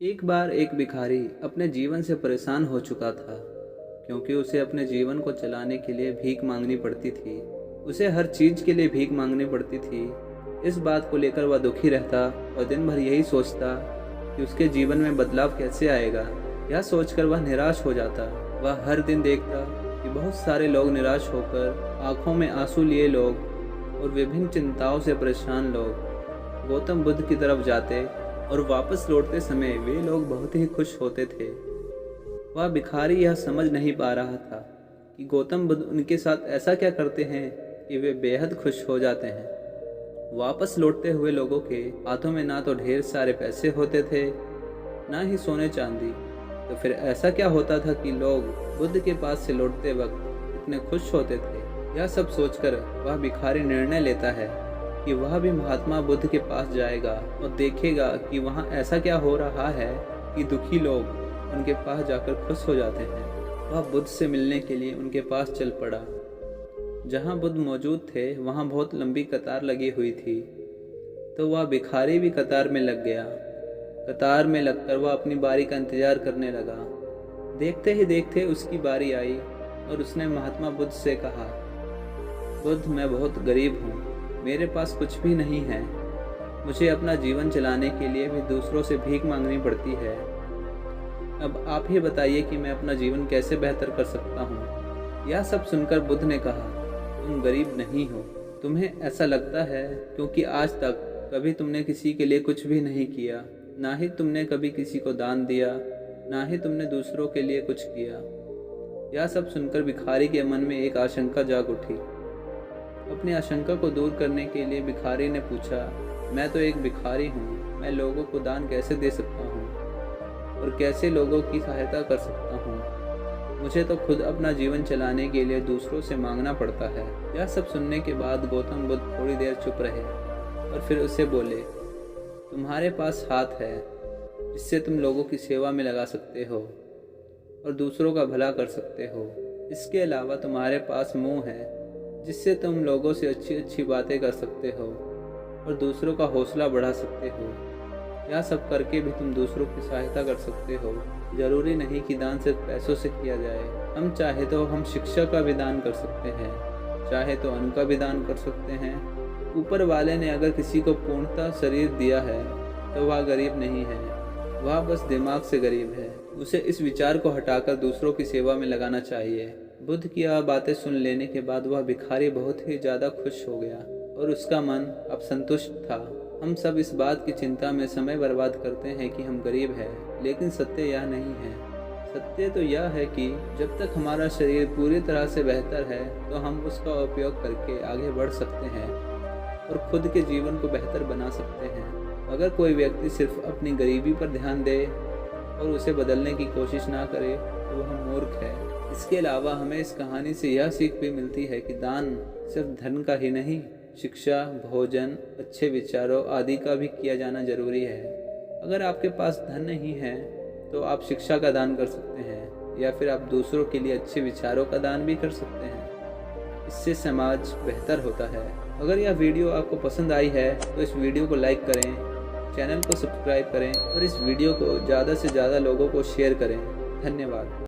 एक बार एक भिखारी अपने जीवन से परेशान हो चुका था, क्योंकि उसे अपने जीवन को चलाने के लिए भीख मांगनी पड़ती थी। उसे हर चीज़ के लिए भीख मांगनी पड़ती थी। इस बात को लेकर वह दुखी रहता और दिन भर यही सोचता कि उसके जीवन में बदलाव कैसे आएगा। यह सोचकर वह निराश हो जाता। वह हर दिन देखता कि बहुत सारे लोग निराश होकर, आंखों में आंसू लिए लोग और विभिन्न चिंताओं से परेशान लोग गौतम बुद्ध की तरफ जाते और वापस लौटते समय वे लोग बहुत ही खुश होते थे। वह भिखारी यह समझ नहीं पा रहा था कि गौतम बुद्ध उनके साथ ऐसा क्या करते हैं कि वे बेहद खुश हो जाते हैं। वापस लौटते हुए लोगों के हाथों में ना तो ढेर सारे पैसे होते थे, ना ही सोने चांदी। तो फिर ऐसा क्या होता था कि लोग बुद्ध के पास से लौटते वक्त इतने खुश होते थे। यह सब सोचकर वह भिखारी निर्णय लेता है कि वह भी महात्मा बुद्ध के पास जाएगा और देखेगा कि वहाँ ऐसा क्या हो रहा है कि दुखी लोग उनके पास जाकर खुश हो जाते हैं। वह बुद्ध से मिलने के लिए उनके पास चल पड़ा। जहाँ बुद्ध मौजूद थे वहाँ बहुत लंबी कतार लगी हुई थी, तो वह भिखारी भी कतार में लग गया। कतार में लगकर वह अपनी बारी का इंतजार करने लगा। देखते ही देखते उसकी बारी आई और उसने महात्मा बुद्ध से कहा, बुद्ध, मैं बहुत गरीब हूँ, मेरे पास कुछ भी नहीं है। मुझे अपना जीवन चलाने के लिए भी दूसरों से भीख मांगनी पड़ती है। अब आप ही बताइए कि मैं अपना जीवन कैसे बेहतर कर सकता हूँ। यह सब सुनकर बुद्ध ने कहा, तुम गरीब नहीं हो, तुम्हें ऐसा लगता है क्योंकि आज तक कभी तुमने किसी के लिए कुछ भी नहीं किया, ना ही तुमने कभी किसी को दान दिया, ना ही तुमने दूसरों के लिए कुछ किया। यह सब सुनकर भिखारी के मन में एक आशंका जाग उठी। अपनी आशंका को दूर करने के लिए भिखारी ने पूछा, मैं तो एक भिखारी हूँ, मैं लोगों को दान कैसे दे सकता हूँ और कैसे लोगों की सहायता कर सकता हूँ। मुझे तो खुद अपना जीवन चलाने के लिए दूसरों से मांगना पड़ता है। यह सब सुनने के बाद गौतम बुद्ध थोड़ी देर चुप रहे और फिर उसे बोले, तुम्हारे पास हाथ है जिससे तुम लोगों की सेवा में लगा सकते हो और दूसरों का भला कर सकते हो। इसके अलावा तुम्हारे पास मुंह है जिससे तुम लोगों से अच्छी अच्छी बातें कर सकते हो और दूसरों का हौसला बढ़ा सकते हो। यह सब करके भी तुम दूसरों की सहायता कर सकते हो। जरूरी नहीं कि दान सिर्फ पैसों से किया जाए। हम चाहे तो हम शिक्षा का भी दान कर सकते हैं, चाहे तो अन्न का भी दान कर सकते हैं। ऊपर वाले ने अगर किसी को पूर्णतः शरीर दिया है तो वह गरीब नहीं है, वह बस दिमाग से गरीब है। उसे इस विचार को हटाकर दूसरों की सेवा में लगाना चाहिए। बुद्ध की यह बातें सुन लेने के बाद वह भिखारी बहुत ही ज़्यादा खुश हो गया और उसका मन अब संतुष्ट था। हम सब इस बात की चिंता में समय बर्बाद करते हैं कि हम गरीब हैं, लेकिन सत्य यह नहीं है। सत्य तो यह है कि जब तक हमारा शरीर पूरी तरह से बेहतर है तो हम उसका उपयोग करके आगे बढ़ सकते हैं और खुद के जीवन को बेहतर बना सकते हैं। अगर कोई व्यक्ति सिर्फ अपनी गरीबी पर ध्यान दे और उसे बदलने की कोशिश ना करे तो वह मूर्ख है। इसके अलावा हमें इस कहानी से यह सीख भी मिलती है कि दान सिर्फ धन का ही नहीं, शिक्षा, भोजन, अच्छे विचारों आदि का भी किया जाना जरूरी है। अगर आपके पास धन नहीं है तो आप शिक्षा का दान कर सकते हैं या फिर आप दूसरों के लिए अच्छे विचारों का दान भी कर सकते हैं। इससे समाज बेहतर होता है। अगर यह वीडियो आपको पसंद आई है तो इस वीडियो को लाइक करें, चैनल को सब्सक्राइब करें और इस वीडियो को ज़्यादा से ज़्यादा लोगों को शेयर करें। धन्यवाद।